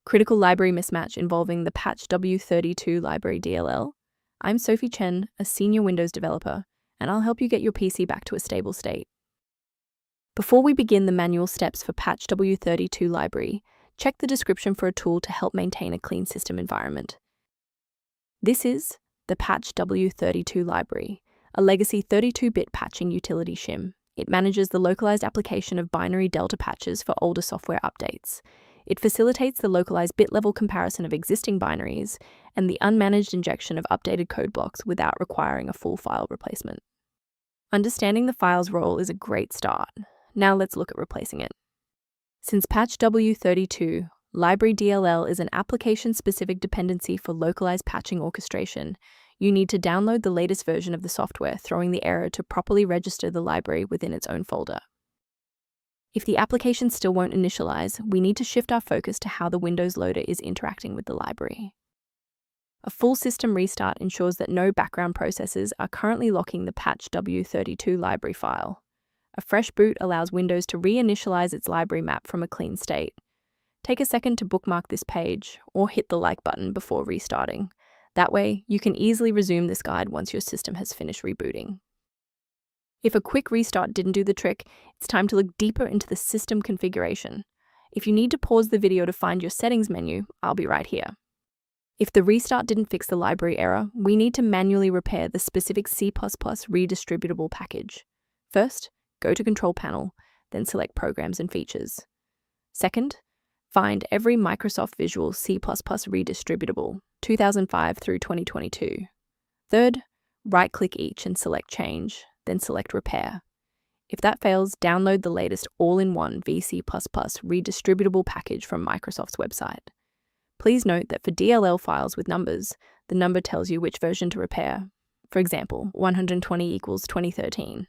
Critical library mismatch involving the patchw32 Library DLL. I'm Sophie Chen, a senior Windows developer, and I'll help you get your PC back to a stable state. Before we begin the manual steps for patchw32 Library, check the description for a tool to help maintain a clean system environment. This is the patchw32 Library, a legacy 32-bit patching utility shim. It manages the localized application of binary delta patches for older software updates. It facilitates the localized bit-level comparison of existing binaries and the unmanaged injection of updated code blocks without requiring a full file replacement. Understanding the file's role is a great start. Now let's look at replacing it. Since patchw32 Library DLL is an application-specific dependency for localized patching orchestration, you need to download the latest version of the software, throwing the error to properly register the library within its own folder. If the application still won't initialize, we need to shift our focus to how the Windows loader is interacting with the library. A full system restart ensures that no background processes are currently locking the patchw32 library file. A fresh boot allows Windows to reinitialize its library map from a clean state. Take a second to bookmark this page, or hit the like button before restarting. That way, you can easily resume this guide once your system has finished rebooting. If a quick restart didn't do the trick, it's time to look deeper into the system configuration. If you need to pause the video to find your settings menu, I'll be right here. If the restart didn't fix the library error, we need to manually repair the specific C++ redistributable package. First, go to Control Panel, then select Programs and Features. Second, find every Microsoft Visual C++ redistributable, 2005 through 2022. Third, right-click each and select Change, then select Repair. If that fails, download the latest all-in-one VC++ redistributable package from Microsoft's website. Please note that for DLL files with numbers, the number tells you which version to repair. For example, 120 equals 2013.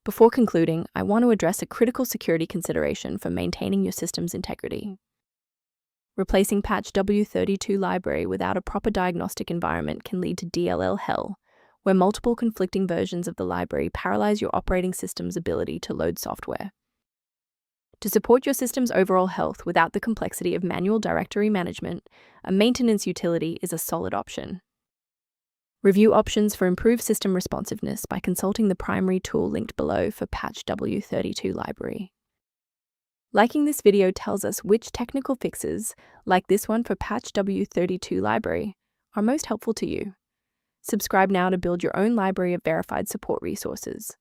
Before concluding, I want to address a critical security consideration for maintaining your system's integrity. Replacing patchw32 library without a proper diagnostic environment can lead to DLL hell, where multiple conflicting versions of the library paralyze your operating system's ability to load software. To support your system's overall health without the complexity of manual directory management, a maintenance utility is a solid option. Review options for improved system responsiveness by consulting the primary tool linked below for patchw32 library. Liking this video tells us which technical fixes, like this one for patchw32 library, are most helpful to you. Subscribe now to build your own library of verified support resources.